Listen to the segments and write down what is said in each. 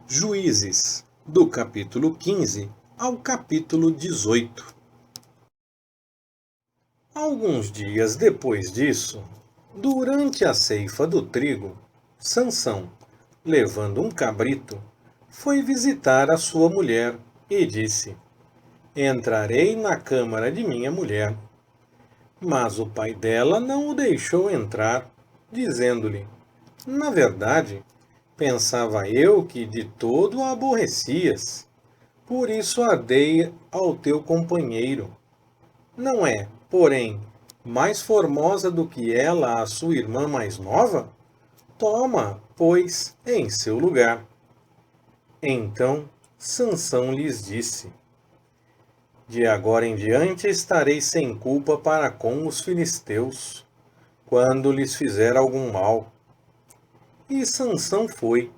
Juízes, do capítulo 15 ao capítulo 18. Alguns dias depois disso, durante a ceifa do trigo, Sansão, levando um cabrito, foi visitar a sua mulher e disse: Entrarei na câmara de minha mulher. Mas o pai dela não o deixou entrar, dizendo-lhe: Na verdade, pensava eu que de todo a aborrecias. Por isso a dei ao teu companheiro. Não é, porém, mais formosa do que ela a sua irmã mais nova? Toma, pois, em seu lugar. Então Sansão lhes disse: De agora em diante estarei sem culpa para com os filisteus, quando lhes fizer algum mal. E Sansão foi,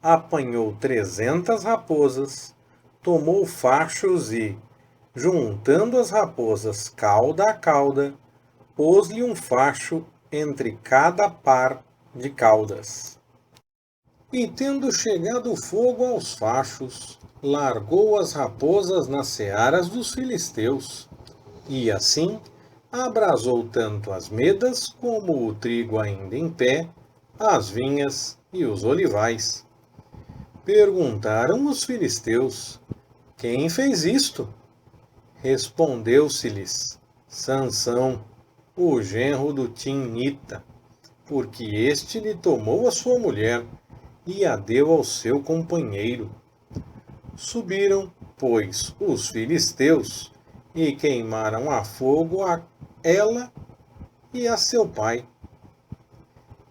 apanhou 300 raposas, tomou fachos e, juntando as raposas cauda a cauda, pôs-lhe um facho entre cada par de caudas. E tendo chegado o fogo aos fachos, largou as raposas nas searas dos filisteus, e assim abrasou tanto as medas como o trigo ainda em pé, as vinhas e os olivais. Perguntaram os filisteus: Quem fez isto? Respondeu-se-lhes: Sansão, o genro do Timnita, porque este lhe tomou a sua mulher e a deu ao seu companheiro. Subiram, pois, os filisteus e queimaram a fogo a ela e a seu pai.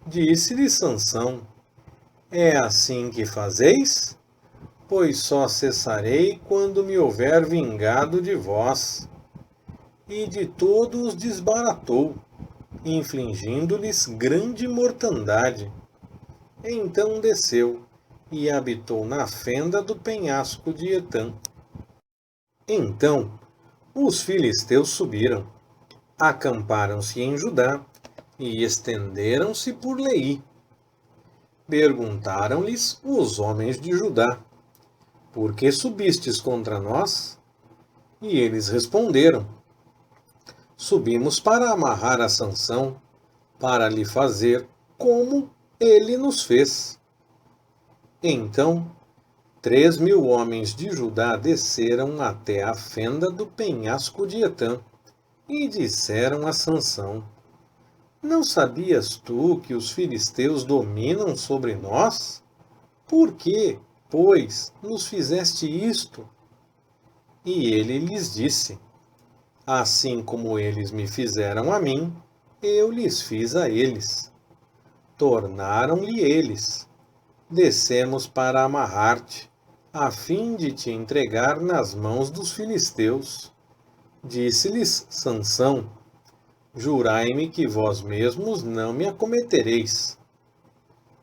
Disse-lhe Sansão: É assim que fazeis? Pois só cessarei quando me houver vingado de vós. E de todos os desbaratou, infligindo-lhes grande mortandade. Então desceu e habitou na fenda do penhasco de Etã. Então os filisteus subiram, acamparam-se em Judá e estenderam-se por Leí. Perguntaram-lhes os homens de Judá: Por que subistes contra nós? E eles responderam: Subimos para amarrar a Sansão, para lhe fazer como ele nos fez. Então 3.000 homens de Judá desceram até a fenda do penhasco de Etã e disseram a Sansão: Não sabias tu que os filisteus dominam sobre nós? Por que, pois, nos fizeste isto? E ele lhes disse: Assim como eles me fizeram a mim, eu lhes fiz a eles. Tornaram-lhe eles: Descemos para amarrar-te, a fim de te entregar nas mãos dos filisteus. Disse-lhes Sansão: Jurai-me que vós mesmos não me acometereis.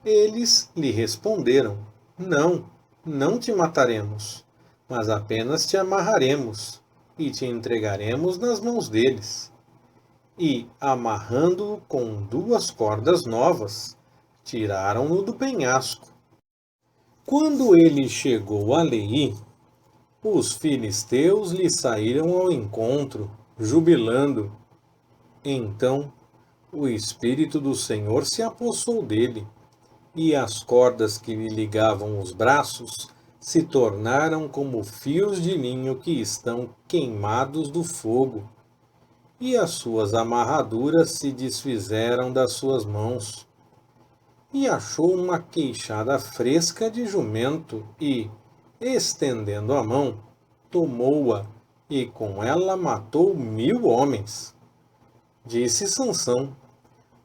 Eles lhe responderam: Não, não te mataremos, mas apenas te amarraremos e te entregaremos nas mãos deles. E, amarrando-o com 2 cordas novas, tiraram-no do penhasco. Quando ele chegou a Leí, os filisteus lhe saíram ao encontro, jubilando. Então o Espírito do Senhor se apossou dele, e as cordas que lhe ligavam os braços se tornaram como fios de linho que estão queimados do fogo, e as suas amarraduras se desfizeram das suas mãos. E achou uma queixada fresca de jumento e, estendendo a mão, tomou-a e com ela matou 1.000 homens. Disse Sansão: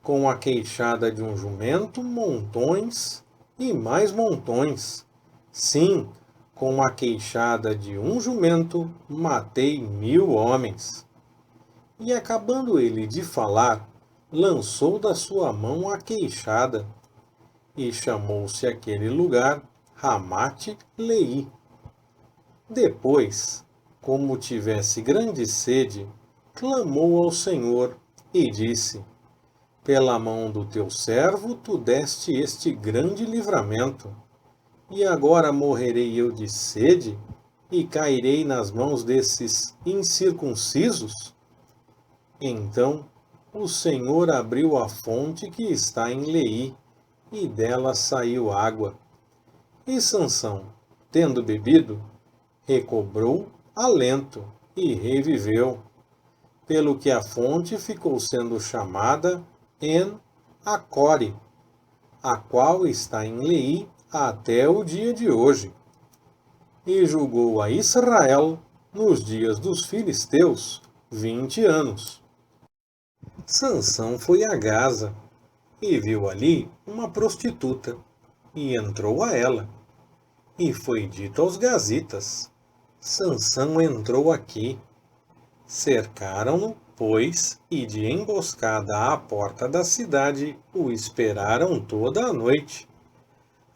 Com a queixada de um jumento, montões e mais montões. Sim, com a queixada de um jumento, matei 1.000 homens. E acabando ele de falar, lançou da sua mão a queixada, e chamou-se aquele lugar Ramate-Leí. Depois, como tivesse grande sede, clamou ao Senhor e disse: Pela mão do teu servo tu deste este grande livramento. E agora morrerei eu de sede e cairei nas mãos desses incircuncisos? Então o Senhor abriu a fonte que está em Leí, e dela saiu água. E Sansão, tendo bebido, recobrou alento e reviveu, pelo que a fonte ficou sendo chamada En-Acore, a qual está em Leí até o dia de hoje. E julgou a Israel nos dias dos filisteus 20 anos. Sansão foi a Gaza e viu ali uma prostituta, e entrou a ela. E foi dito aos gazitas: Sansão entrou aqui. Cercaram-no, pois, e de emboscada à porta da cidade o esperaram toda a noite.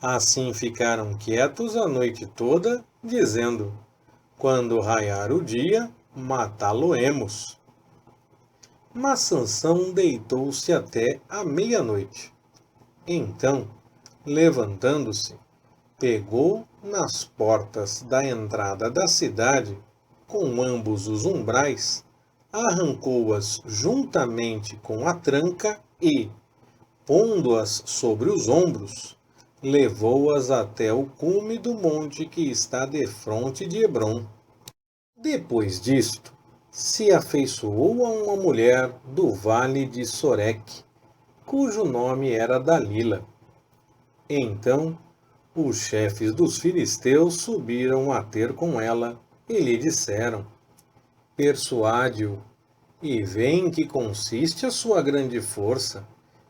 Assim ficaram quietos a noite toda, dizendo: quando raiar o dia, matá-lo-emos. Mas Sansão deitou-se até a meia-noite. Então, levantando-se, pegou nas portas da entrada da cidade, com ambos os umbrais, arrancou-as juntamente com a tranca e, pondo-as sobre os ombros, levou-as até o cume do monte que está defronte de Hebrom. Depois disto, se afeiçoou a uma mulher do vale de Soreque, cujo nome era Dalila. Então os chefes dos filisteus subiram a ter com ela e lhe disseram: persuade-o, e vê em que consiste a sua grande força,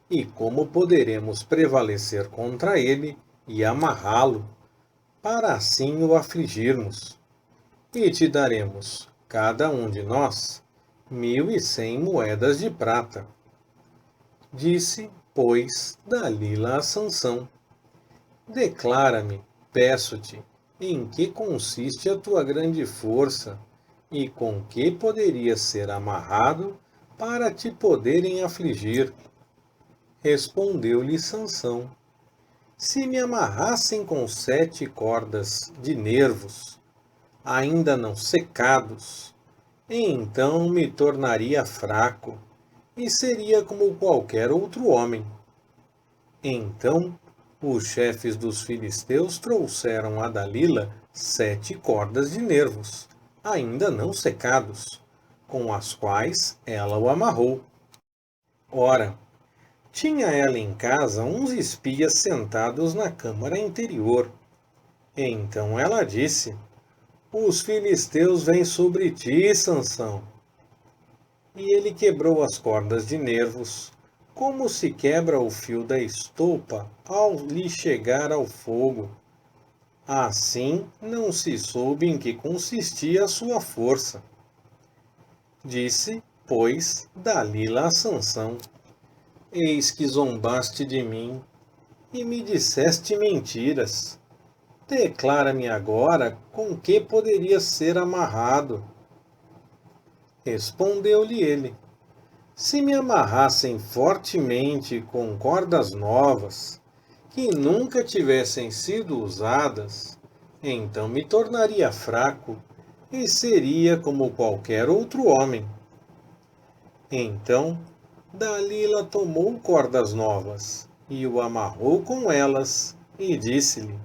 e como poderemos prevalecer contra ele e amarrá-lo, para assim o afligirmos. E te daremos, cada um de nós, 1.100 moedas de prata. Disse, pois, Dalila a Sansão: declara-me, peço-te, em que consiste a tua grande força, e com que poderias ser amarrado para te poderem afligir. Respondeu-lhe Sansão: se me amarrassem com 7 cordas de nervos, ainda não secados, então me tornaria fraco, e seria como qualquer outro homem. Então os chefes dos filisteus trouxeram a Dalila 7 cordas de nervos, ainda não secados, com as quais ela o amarrou. Ora, tinha ela em casa uns espias sentados na câmara interior. Então ela disse: os filisteus vêm sobre ti, Sansão. E ele quebrou as cordas de nervos, como se quebra o fio da estopa ao lhe chegar ao fogo. Assim não se soube em que consistia a sua força. Disse, pois, Dalila a Sansão: eis que zombaste de mim, e me disseste mentiras. Declara-me agora com que poderia ser amarrado. Respondeu-lhe ele: se me amarrassem fortemente com cordas novas, que nunca tivessem sido usadas, então me tornaria fraco e seria como qualquer outro homem. Então Dalila tomou cordas novas e o amarrou com elas, e disse-lhe: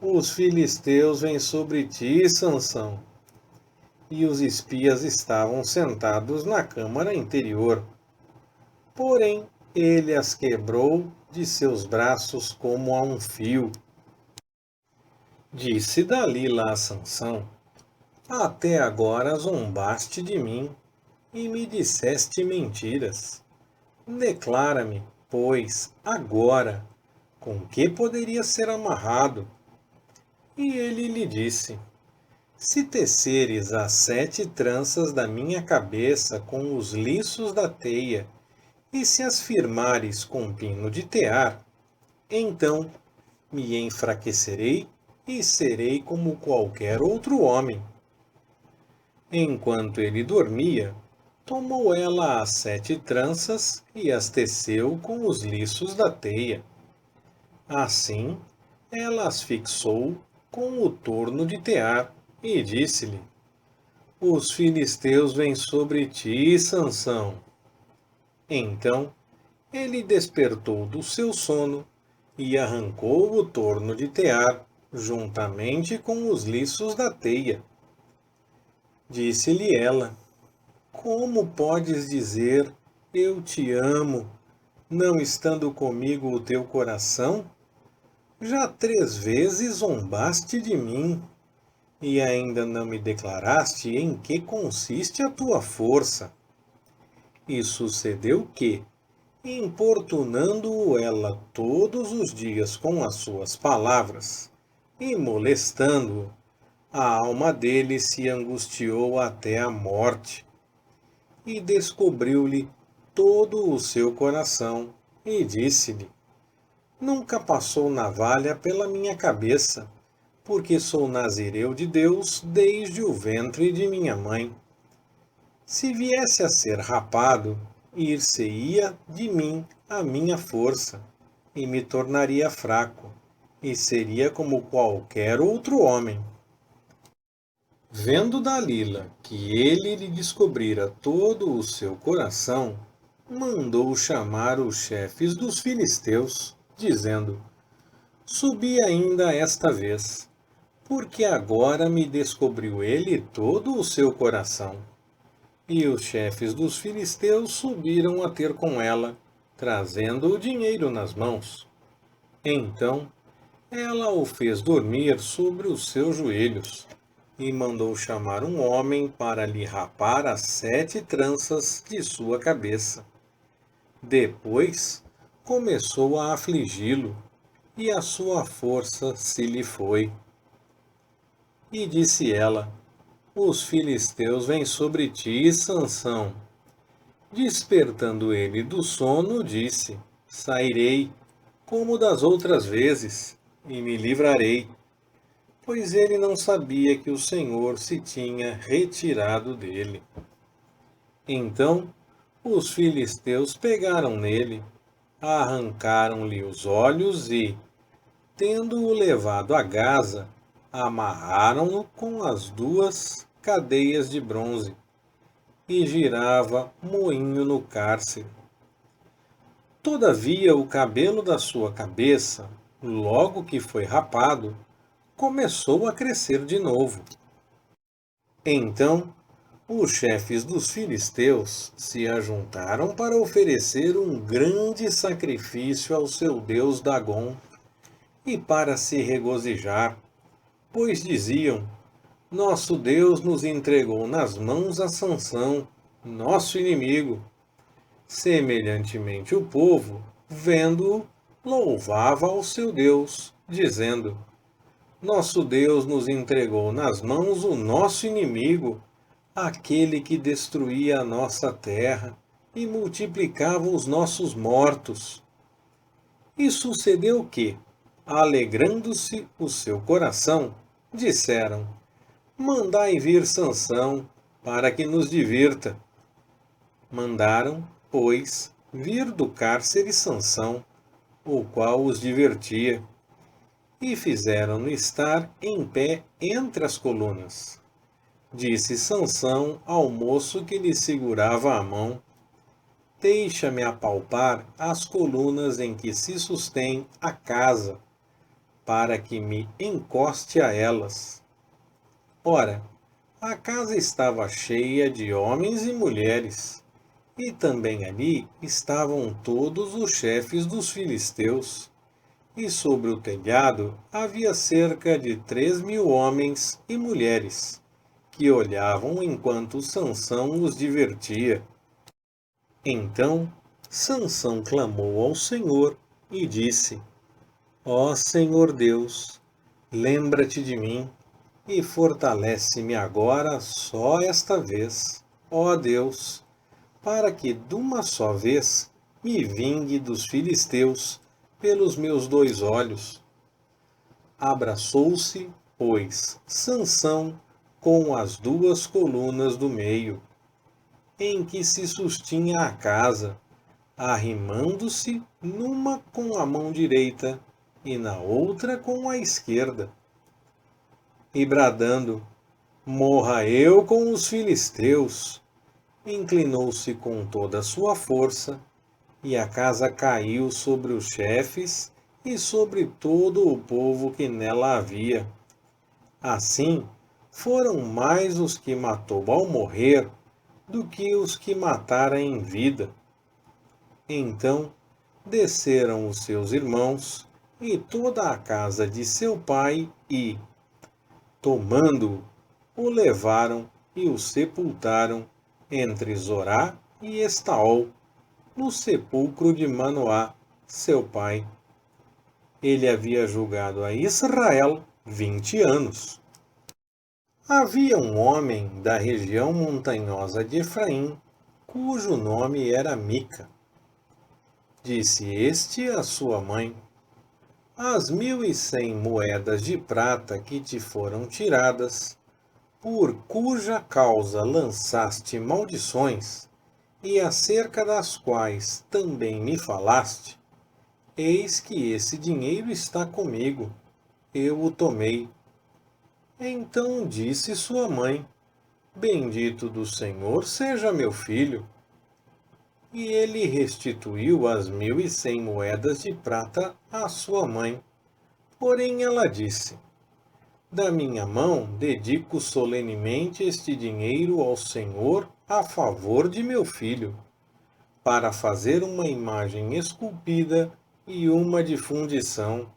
os filisteus vêm sobre ti, Sansão. E os espias estavam sentados na câmara interior. Porém, ele as quebrou de seus braços como a um fio. Disse Dalila a Sansão: até agora zombaste de mim e me disseste mentiras. Declara-me, pois, agora, com que poderia ser amarrado. E ele lhe disse: se teceres as 7 tranças da minha cabeça com os liços da teia, e se as firmares com pino de tear, então me enfraquecerei e serei como qualquer outro homem. Enquanto ele dormia, tomou ela as 7 tranças e as teceu com os liços da teia. Assim, ela as fixou com o torno de tear e disse-lhe: Os filisteus vêm sobre ti, Sansão. Então ele despertou do seu sono e arrancou o torno de tear, juntamente com os liços da teia. Disse-lhe ela: Como podes dizer, eu te amo, não estando comigo o teu coração? Já 3 vezes zombaste de mim, e ainda não me declaraste em que consiste a tua força. E sucedeu que, importunando-o ela todos os dias com as suas palavras, e molestando-o, a alma dele se angustiou até a morte, e descobriu-lhe todo o seu coração, e disse-lhe: Nunca passou navalha pela minha cabeça, porque sou nazireu de Deus desde o ventre de minha mãe. Se viesse a ser rapado, ir-se-ia de mim a minha força, e me tornaria fraco, e seria como qualquer outro homem. Vendo Dalila que ele lhe descobrira todo o seu coração, mandou chamar os chefes dos filisteus, dizendo: Subi ainda esta vez, porque agora me descobriu ele todo o seu coração. E os chefes dos filisteus subiram a ter com ela, trazendo o dinheiro nas mãos. Então ela o fez dormir sobre os seus joelhos, e mandou chamar um homem para lhe rapar as 7 tranças de sua cabeça. Depois começou a afligi-lo, e a sua força se lhe foi. E disse ela: Os filisteus vêm sobre ti, Sansão. Despertando ele do sono, disse: Sairei, como das outras vezes, e me livrarei. Pois ele não sabia que o Senhor se tinha retirado dele. Então os filisteus pegaram nele, arrancaram-lhe os olhos e, tendo-o levado a Gaza, amarraram-no com as 2 cadeias de bronze, e girava moinho no cárcere. Todavia o cabelo da sua cabeça, logo que foi rapado, começou a crescer de novo. Então os chefes dos filisteus se ajuntaram para oferecer um grande sacrifício ao seu deus Dagom e para se regozijar, pois diziam: Nosso Deus nos entregou nas mãos a Sansão, nosso inimigo. Semelhantemente o povo, vendo-o, louvava ao seu Deus, dizendo: Nosso Deus nos entregou nas mãos o nosso inimigo, aquele que destruía a nossa terra e multiplicava os nossos mortos. E sucedeu que, alegrando-se o seu coração, disseram: Mandai vir Sansão, para que nos divirta. Mandaram, pois, vir do cárcere Sansão, o qual os divertia, e fizeram-no estar em pé entre as colunas. Disse Sansão ao moço que lhe segurava a mão: Deixa-me apalpar as colunas em que se sustém a casa, para que me encoste a elas. Ora, a casa estava cheia de homens e mulheres, e também ali estavam todos os chefes dos filisteus. E sobre o telhado havia cerca de 3.000 homens e mulheres, que olhavam enquanto Sansão os divertia. Então Sansão clamou ao Senhor e disse: Ó Senhor Deus, lembra-te de mim e fortalece-me agora só esta vez, ó Deus, para que de uma só vez me vingue dos filisteus pelos meus 2 olhos. Abraçou-se, pois, Sansão com as 2 colunas do meio, em que se sustinha a casa, arrimando-se numa com a mão direita e na outra com a esquerda. E bradando: Morra eu com os filisteus! Inclinou-se com toda a sua força, e a casa caiu sobre os chefes e sobre todo o povo que nela havia. Assim, foram mais os que matou ao morrer do que os que matara em vida. Então desceram os seus irmãos e toda a casa de seu pai e, tomando-o, o levaram e o sepultaram entre Zorá e Estaol, no sepulcro de Manoá, seu pai. Ele havia julgado a Israel 20 anos. Havia um homem da região montanhosa de Efraim, cujo nome era Mica. Disse este à sua mãe: As 1.100 moedas de prata que te foram tiradas, por cuja causa lançaste maldições, e acerca das quais também me falaste, eis que esse dinheiro está comigo, eu o tomei. Então disse sua mãe: Bendito do Senhor seja meu filho. E ele restituiu as 1.100 moedas de prata à sua mãe. Porém ela disse: Da minha mão dedico solenemente este dinheiro ao Senhor a favor de meu filho, para fazer uma imagem esculpida e uma de fundição,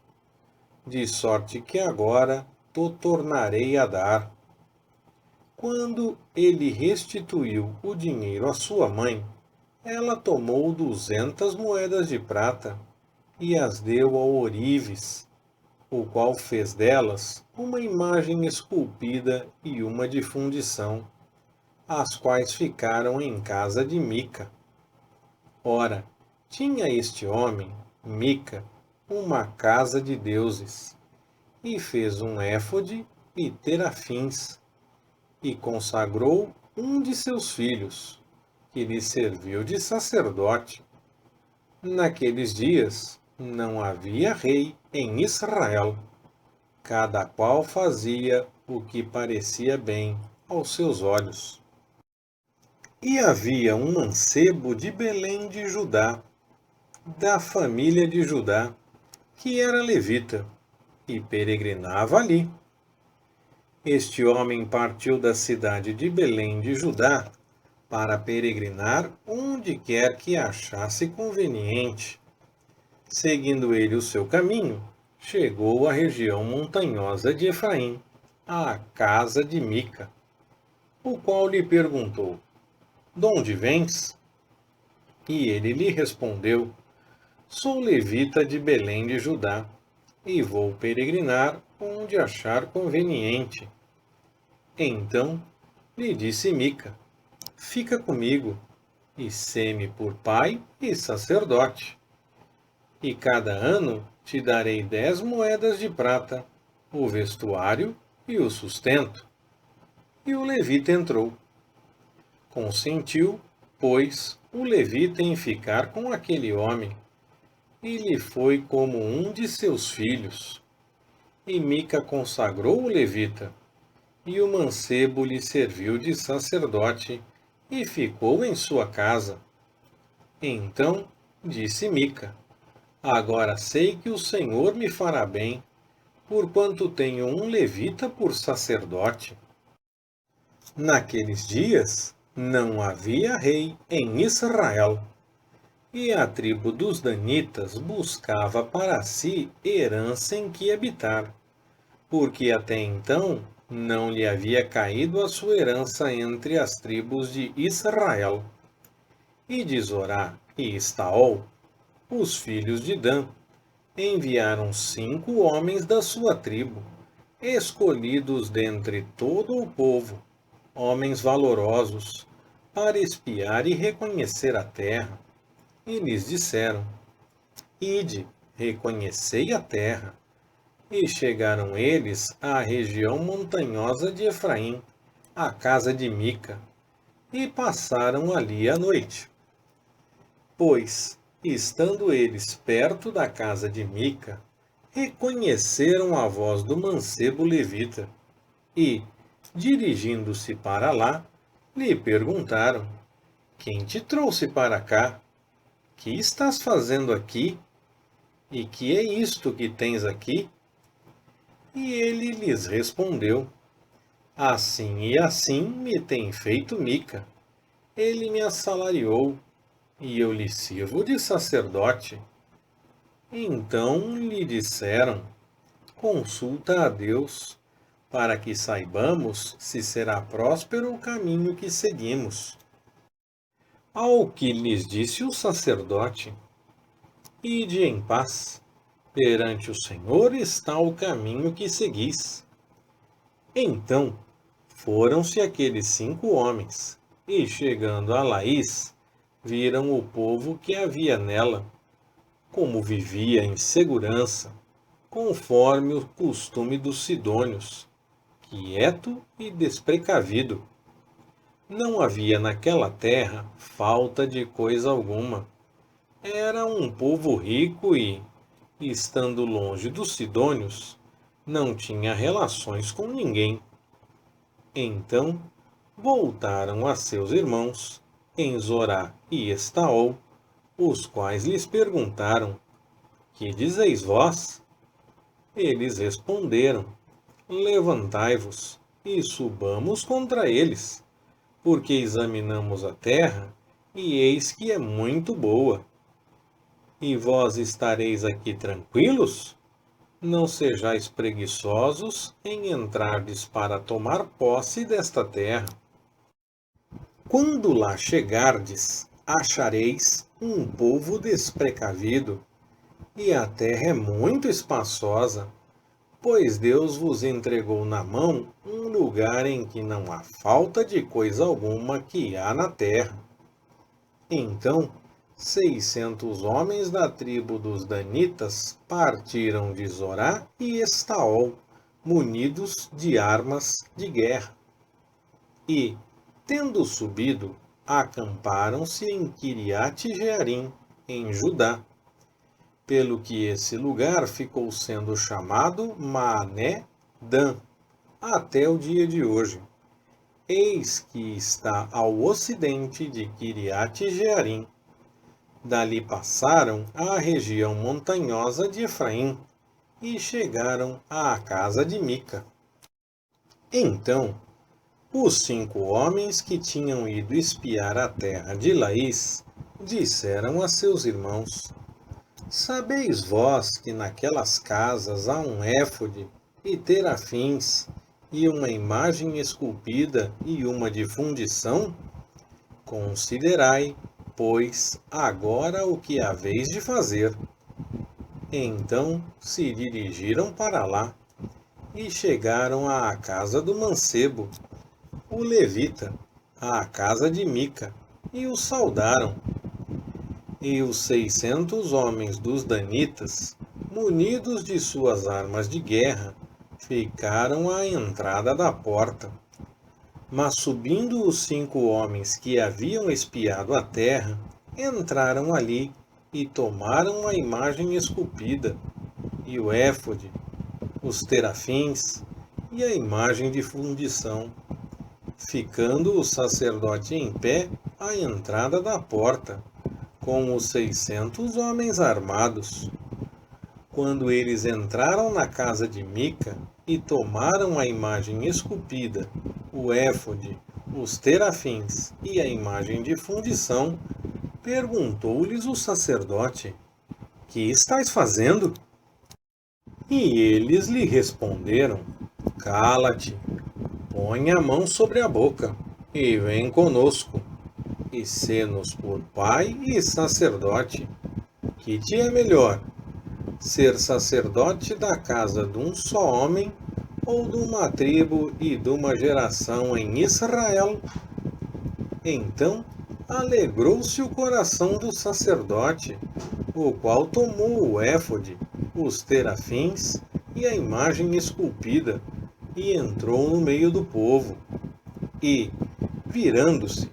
de sorte que agora to tornarei a dar. Quando ele restituiu o dinheiro à sua mãe, ela tomou 200 moedas de prata e as deu ao ourives, o qual fez delas uma imagem esculpida e uma de fundição, as quais ficaram em casa de Mica. Ora, tinha este homem, Mica, uma casa de deuses, e fez um éfode e terafins, e consagrou um de seus filhos, que lhe serviu de sacerdote. Naqueles dias não havia rei em Israel. Cada qual fazia o que parecia bem aos seus olhos. E havia um mancebo de Belém de Judá, da família de Judá, que era levita, e peregrinava ali. Este homem partiu da cidade de Belém de Judá para peregrinar onde quer que achasse conveniente. Seguindo ele o seu caminho, chegou à região montanhosa de Efraim, à casa de Mica, o qual lhe perguntou: Donde vens? E ele lhe respondeu: Sou levita de Belém de Judá, e vou peregrinar onde achar conveniente. Então lhe disse Mica: Fica comigo, e sê-me por pai e sacerdote. E cada ano te darei 10 moedas de prata, o vestuário e o sustento. E o levita entrou. Consentiu, pois, o levita em ficar com aquele homem, e lhe foi como um de seus filhos. E Mica consagrou o levita, e o mancebo lhe serviu de sacerdote, e ficou em sua casa. Então disse Mica: Agora sei que o Senhor me fará bem, porquanto tenho um levita por sacerdote. Naqueles dias não havia rei em Israel, e a tribo dos danitas buscava para si herança em que habitar, porque até então não lhe havia caído a sua herança entre as tribos de Israel. E de Zorá e Estaol, os filhos de Dan, enviaram 5 homens da sua tribo, escolhidos dentre todo o povo, homens valorosos, para espiar e reconhecer a terra. E lhes disseram: Ide, reconhecei a terra. E chegaram eles à região montanhosa de Efraim, à casa de Mica, e passaram ali a noite. Pois, estando eles perto da casa de Mica, reconheceram a voz do mancebo levita e, dirigindo-se para lá, lhe perguntaram: Quem te trouxe para cá? Que estás fazendo aqui? E que é isto que tens aqui? E ele lhes respondeu: Assim e assim me tem feito Mica. Ele me assalariou, e eu lhe sirvo de sacerdote. Então lhe disseram: Consulta a Deus, para que saibamos se será próspero o caminho que seguimos. Ao que lhes disse o sacerdote: Ide em paz, perante o Senhor está o caminho que seguis. Então foram-se aqueles 5 homens, e chegando a Laís, viram o povo que havia nela, como vivia em segurança, conforme o costume dos sidônios, quieto e desprecavido. Não havia naquela terra falta de coisa alguma. Era um povo rico e, estando longe dos sidônios, não tinha relações com ninguém. Então voltaram a seus irmãos, em Zorá e Estaol, os quais lhes perguntaram: Que dizeis vós? Eles responderam: Levantai-vos e subamos contra eles, porque examinamos a terra, e eis que é muito boa. E vós estareis aqui tranquilos? Não sejais preguiçosos em entrardes para tomar posse desta terra. Quando lá chegardes, achareis um povo desprecavido, e a terra é muito espaçosa, pois Deus vos entregou na mão um lugar em que não há falta de coisa alguma que há na terra. Então 600 homens da tribo dos Danitas partiram de Zorá e Estaol, munidos de armas de guerra. E, tendo subido, acamparam-se em Quiriate-Jearim, em Judá, pelo que esse lugar ficou sendo chamado Maané-Dan, até o dia de hoje. Eis que está ao ocidente de Quiriate-Jearim. Dali passaram à região montanhosa de Efraim e chegaram à casa de Mica. Então, os 5 homens que tinham ido espiar a terra de Laís disseram a seus irmãos: Sabeis vós que naquelas casas há um éfode e terafins, e uma imagem esculpida e uma de fundição? Considerai, pois, agora o que haveis de fazer. Então se dirigiram para lá e chegaram à casa do mancebo, o levita, à casa de Mica, e o saudaram. E os 600 homens dos Danitas, munidos de suas armas de guerra, ficaram à entrada da porta. Mas subindo os 5 homens que haviam espiado a terra, entraram ali e tomaram a imagem esculpida, e o éfode, os terafins e a imagem de fundição, ficando o sacerdote em pé à entrada da porta, com os 600 homens armados. Quando eles entraram na casa de Mica e tomaram a imagem esculpida, o éfode, os terafins e a imagem de fundição, perguntou-lhes o sacerdote: Que estáis fazendo? E eles lhe responderam: Cala-te, põe a mão sobre a boca e vem conosco, e sê-nos por pai e sacerdote. Que te é melhor, ser sacerdote da casa de um só homem ou de uma tribo e de uma geração em Israel? Então alegrou-se o coração do sacerdote, o qual tomou o éfode, os terafins e a imagem esculpida, e entrou no meio do povo. E, virando-se,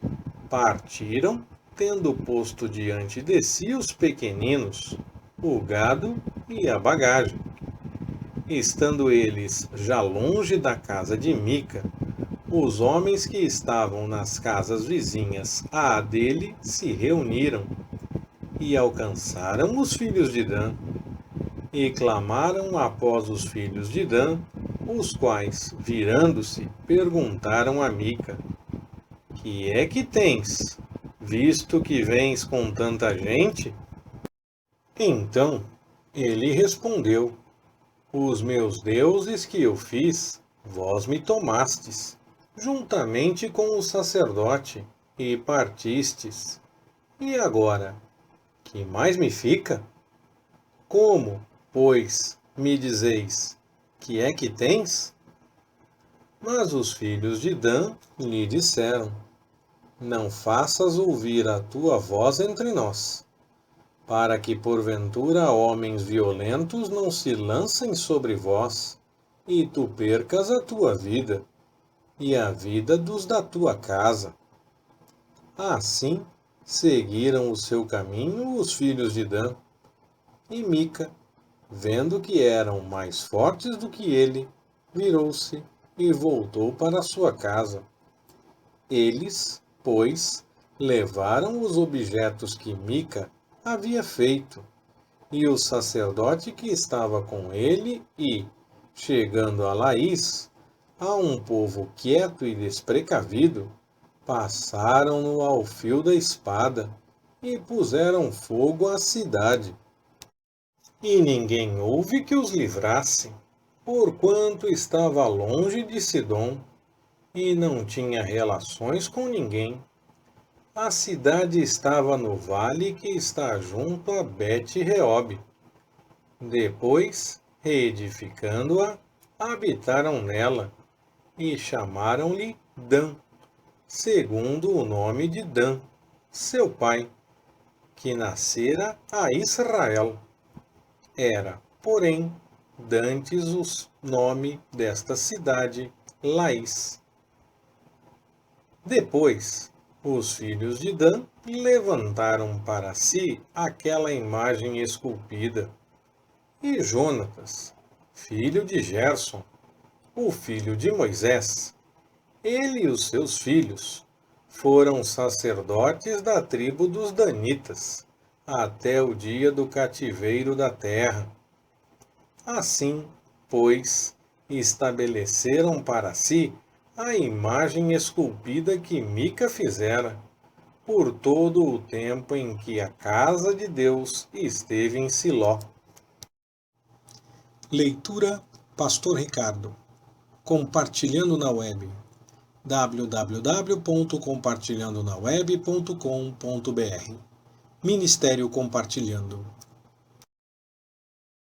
partiram, tendo posto diante de si os pequeninos, o gado e a bagagem. estando eles já longe da casa de Mica, os homens que estavam nas casas vizinhas à dele se reuniram e alcançaram os filhos de Dan, e clamaram após os filhos de Dan, os quais, virando-se, perguntaram a Mica: Que é que tens, visto que vens com tanta gente? Então ele respondeu: Os meus deuses que eu fiz, vós me tomastes, juntamente com o sacerdote, e partistes. E agora, que mais me fica? Como, pois, me dizeis, que é que tens? Mas os filhos de Dan lhe disseram: Não faças ouvir a tua voz entre nós, para que porventura homens violentos não se lancem sobre vós, e tu percas a tua vida, e a vida dos da tua casa. Assim seguiram o seu caminho os filhos de Dan, e Mica, vendo que eram mais fortes do que ele, virou-se e voltou para sua casa. Eles, pois, levaram os objetos que Mica havia feito, e o sacerdote que estava com ele, e, chegando a Laís, a um povo quieto e desprecavido, passaram-no ao fio da espada e puseram fogo à cidade. E ninguém houve que os livrasse, porquanto estava longe de Sidom, e não tinha relações com ninguém. A cidade estava no vale que está junto a Bet-Reob. Depois, reedificando-a, habitaram nela, e chamaram-lhe Dan, segundo o nome de Dan, seu pai, que nascera a Israel. Era, porém, dantes o nome desta cidade, Laís. Depois, os filhos de Dan levantaram para si aquela imagem esculpida. E Jonatas, filho de Gerson, o filho de Moisés, ele e os seus filhos foram sacerdotes da tribo dos Danitas, até o dia do cativeiro da terra. Assim, pois, estabeleceram para si a imagem esculpida que Mica fizera, por todo o tempo em que a casa de Deus esteve em Siló. Leitura Pastor Ricardo. Compartilhando na web. www.compartilhandonaweb.com.br Ministério Compartilhando.